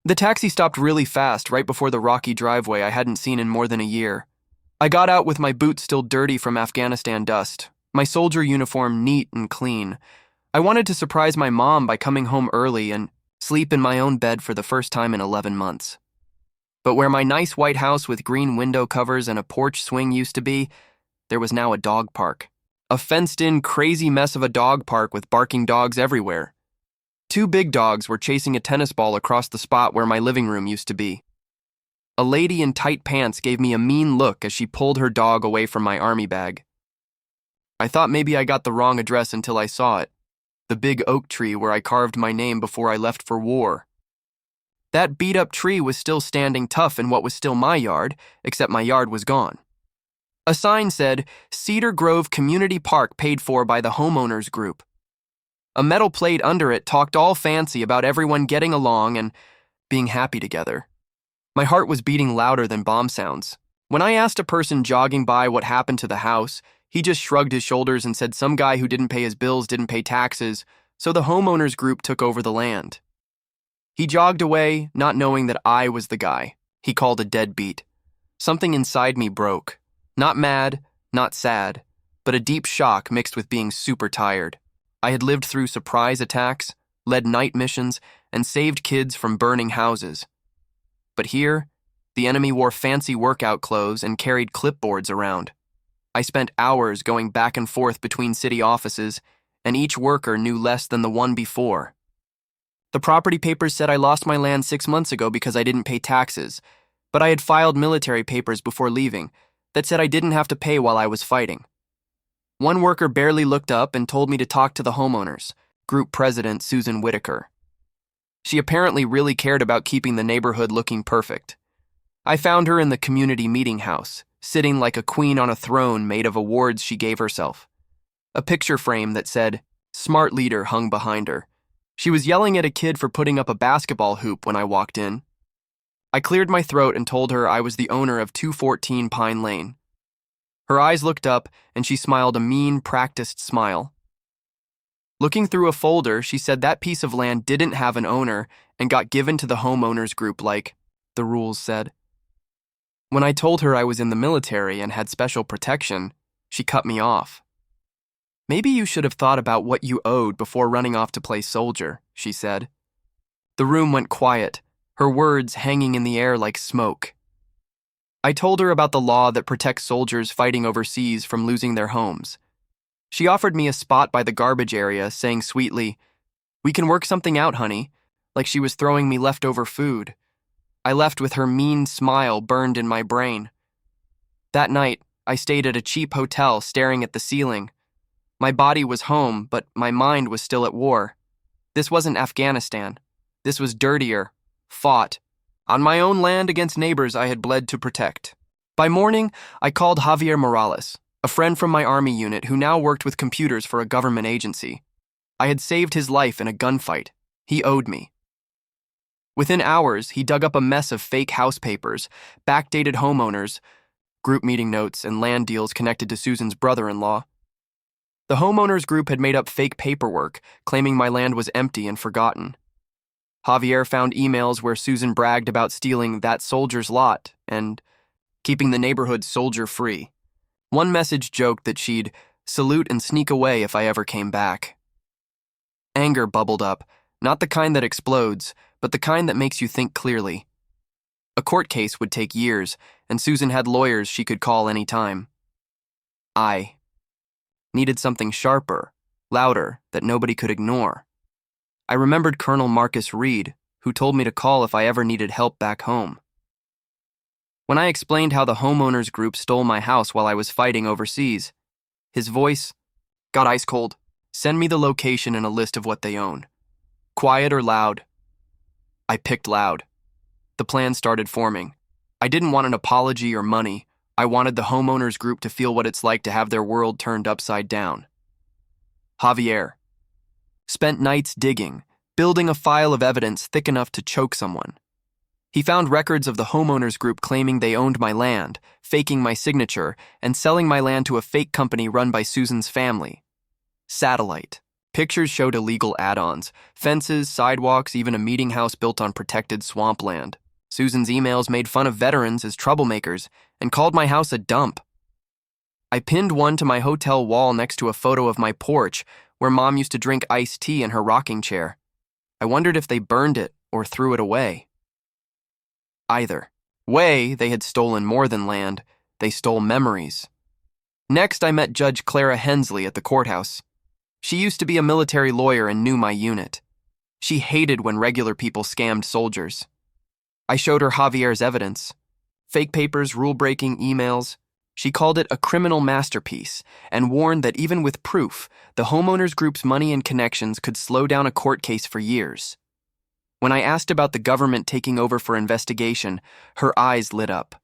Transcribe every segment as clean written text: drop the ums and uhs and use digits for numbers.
The taxi stopped really fast right before the rocky driveway I hadn't seen in more than a year. I got out with my boots still dirty from Afghanistan dust, my soldier uniform neat and clean. I wanted to surprise my mom by coming home early and sleep in my own bed for the first time in 11 months. But where my nice white house with green window covers and a porch swing used to be, there was now a dog park. A fenced-in, crazy mess of a dog park with barking dogs everywhere. 2 big dogs were chasing a tennis ball across the spot where my living room used to be. A lady in tight pants gave me a mean look as she pulled her dog away from my army bag. I thought maybe I got the wrong address until I saw it. The big oak tree where I carved my name before I left for war. That beat-up tree was still standing tough in what was still my yard, except my yard was gone. A sign said, Cedar Grove Community Park paid for by the homeowners group. A metal plate under it talked all fancy about everyone getting along and being happy together. My heart was beating louder than bomb sounds. When I asked a person jogging by what happened to the house, he just shrugged his shoulders and said some guy who didn't pay his bills didn't pay taxes, so the homeowners group took over the land. He jogged away, not knowing that I was the guy he called a deadbeat. Something inside me broke. Not mad, not sad, but a deep shock mixed with being super tired. I had lived through surprise attacks, led night missions, and saved kids from burning houses. But here, the enemy wore fancy workout clothes and carried clipboards around. I spent hours going back and forth between city offices, and each worker knew less than the one before. The property papers said I lost my land 6 months ago because I didn't pay taxes, but I had filed military papers before leaving that said I didn't have to pay while I was fighting. One worker barely looked up and told me to talk to the homeowners, Group President Susan Whitaker. She apparently really cared about keeping the neighborhood looking perfect. I found her in the community meeting house, sitting like a queen on a throne made of awards she gave herself. A picture frame that said, Smart Leader hung behind her. She was yelling at a kid for putting up a basketball hoop when I walked in. I cleared my throat and told her I was the owner of 214 Pine Lane. Her eyes looked up, and she smiled a mean, practiced smile. Looking through a folder, she said that piece of land didn't have an owner and got given to the homeowners group like the rules said. When I told her I was in the military and had special protection, she cut me off. Maybe you should have thought about what you owed before running off to play soldier, she said. The room went quiet, her words hanging in the air like smoke. I told her about the law that protects soldiers fighting overseas from losing their homes. She offered me a spot by the garbage area, saying sweetly, We can work something out, honey, like she was throwing me leftover food. I left with her mean smile burned in my brain. That night, I stayed at a cheap hotel staring at the ceiling. My body was home, but my mind was still at war. This wasn't Afghanistan. This was dirtier, fought, on my own land against neighbors I had bled to protect. By morning, I called Javier Morales, a friend from my army unit who now worked with computers for a government agency. I had saved his life in a gunfight. He owed me. Within hours, he dug up a mess of fake house papers, backdated homeowners, group meeting notes, and land deals connected to Susan's brother-in-law. The homeowners group had made up fake paperwork, claiming my land was empty and forgotten. Javier found emails where Susan bragged about stealing that soldier's lot and keeping the neighborhood soldier-free. One message joked that she'd salute and sneak away if I ever came back. Anger bubbled up, not the kind that explodes, but the kind that makes you think clearly. A court case would take years, and Susan had lawyers she could call any time. I needed something sharper, louder, that nobody could ignore. I remembered Colonel Marcus Reed, who told me to call if I ever needed help back home. When I explained how the homeowners group stole my house while I was fighting overseas, his voice got ice cold. Send me the location and a list of what they own. Quiet or loud? I picked loud. The plan started forming. I didn't want an apology or money. I wanted the homeowners group to feel what it's like to have their world turned upside down. Javier spent nights digging, building a file of evidence thick enough to choke someone. He found records of the homeowners group claiming they owned my land, faking my signature, and selling my land to a fake company run by Susan's family. Satellite. Pictures showed illegal add-ons, fences, sidewalks, even a meeting house built on protected swampland. Susan's emails made fun of veterans as troublemakers and called my house a dump. I pinned one to my hotel wall next to a photo of my porch where Mom used to drink iced tea in her rocking chair. I wondered if they burned it or threw it away. Either way, they had stolen more than land. They stole memories. Next, I met Judge Clara Hensley at the courthouse. She used to be a military lawyer and knew my unit. She hated when regular people scammed soldiers. I showed her Javier's evidence. Fake papers, rule-breaking emails. She called it a criminal masterpiece and warned that even with proof, the homeowners group's money and connections could slow down a court case for years. When I asked about the government taking over for investigation, her eyes lit up.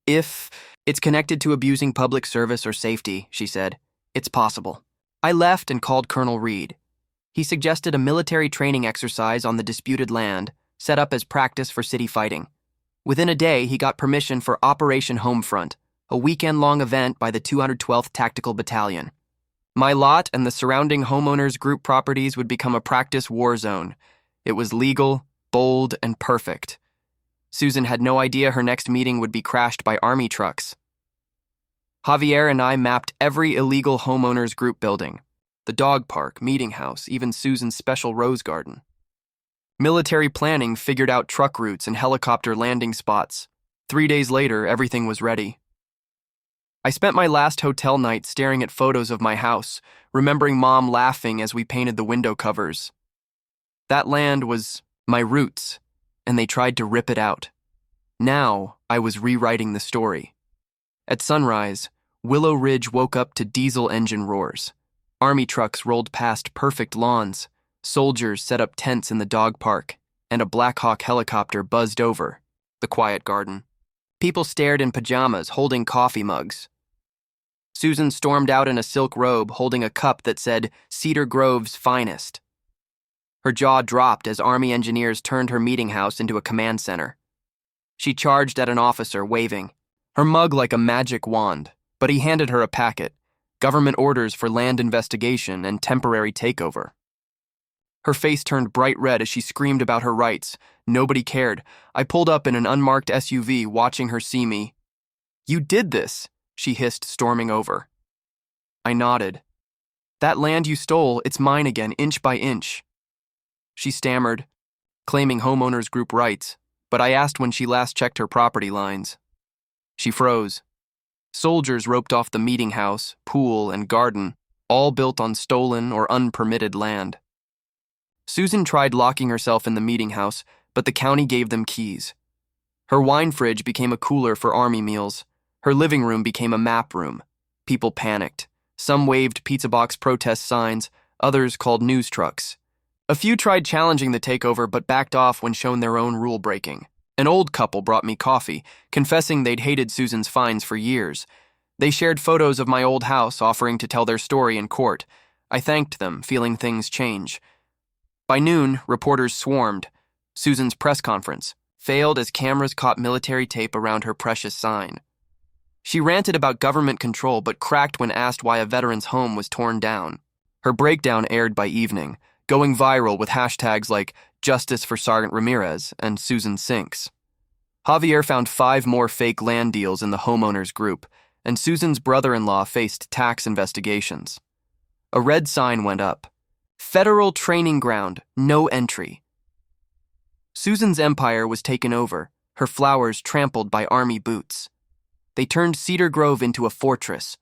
If it's connected to abusing public service or safety, she said, it's possible. I left and called Colonel Reed. He suggested a military training exercise on the disputed land, set up as practice for city fighting. Within a day, he got permission for Operation Homefront, a weekend-long event by the 212th Tactical Battalion. My lot and the surrounding homeowners group properties would become a practice war zone. It was legal, bold, and perfect. Susan had no idea her next meeting would be crashed by army trucks. Javier and I mapped every illegal homeowners group building, the dog park, meeting house, even Susan's special rose garden. Military planning figured out truck routes and helicopter landing spots. 3 days later, everything was ready. I spent my last hotel night staring at photos of my house, remembering Mom laughing as we painted the window covers. That land was my roots, and they tried to rip it out. Now, I was rewriting the story. At sunrise, Willow Ridge woke up to diesel engine roars. Army trucks rolled past perfect lawns, soldiers set up tents in the dog park, and a Black Hawk helicopter buzzed over the quiet garden. People stared in pajamas, holding coffee mugs. Susan stormed out in a silk robe, holding a cup that said Cedar Grove's Finest. Her jaw dropped as Army engineers turned her meeting house into a command center. She charged at an officer, waving, her mug like a magic wand, but he handed her a packet, government orders for land investigation and temporary takeover. Her face turned bright red as she screamed about her rights. Nobody cared. I pulled up in an unmarked SUV, watching her see me. You did this, she hissed, storming over. I nodded. That land you stole, it's mine again, inch by inch. She stammered, claiming homeowners group rights, but I asked when she last checked her property lines. She froze. Soldiers roped off the meeting house, pool, and garden, all built on stolen or unpermitted land. Susan tried locking herself in the meeting house, but the county gave them keys. Her wine fridge became a cooler for Army meals. Her living room became a map room. People panicked. Some waved pizza box protest signs, others called news trucks. A few tried challenging the takeover but backed off when shown their own rule-breaking. An old couple brought me coffee, confessing they'd hated Susan's fines for years. They shared photos of my old house, offering to tell their story in court. I thanked them, feeling things change. By noon, reporters swarmed. Susan's press conference failed as cameras caught military tape around her precious sign. She ranted about government control but cracked when asked why a veteran's home was torn down. Her breakdown aired by evening, going viral with hashtags like Justice for Sergeant Ramirez and Susan Sinks. Javier found 5 more fake land deals in the homeowners group, and Susan's brother-in-law faced tax investigations. A red sign went up. Federal training ground, no entry. Susan's empire was taken over, her flowers trampled by Army boots. They turned Cedar Grove into a fortress.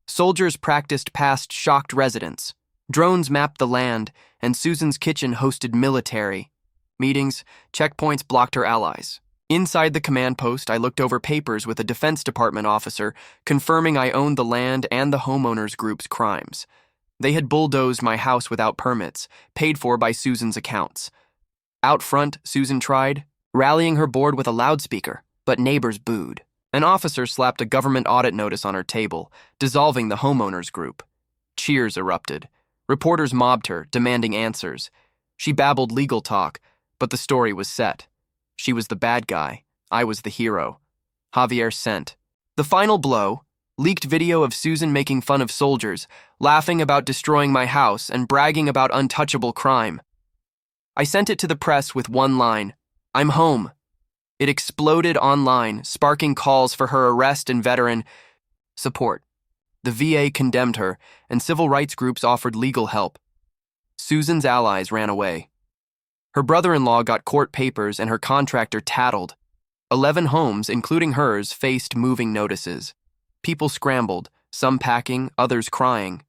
Soldiers practiced past shocked residents. Drones mapped the land, and Susan's kitchen hosted military. Meetings, checkpoints blocked her allies. Inside the command post, I looked over papers with a Defense Department officer confirming I owned the land and the homeowners group's crimes. They had bulldozed my house without permits, paid for by Susan's accounts. Out front, Susan tried, rallying her board with a loudspeaker, but neighbors booed. An officer slapped a government audit notice on her table, dissolving the homeowners group. Cheers erupted. Reporters mobbed her, demanding answers. She babbled legal talk, but the story was set. She was the bad guy. I was the hero. Javier sent. The final blow, Leaked video of Susan making fun of soldiers, laughing about destroying my house, and bragging about untouchable crime. I sent it to the press with one line, "I'm home." It exploded online, sparking calls for her arrest and veteran support. The VA condemned her, and civil rights groups offered legal help. Susan's allies ran away. Her brother-in-law got court papers and her contractor tattled. 11 homes, including hers, faced moving notices. People scrambled, some packing, others crying.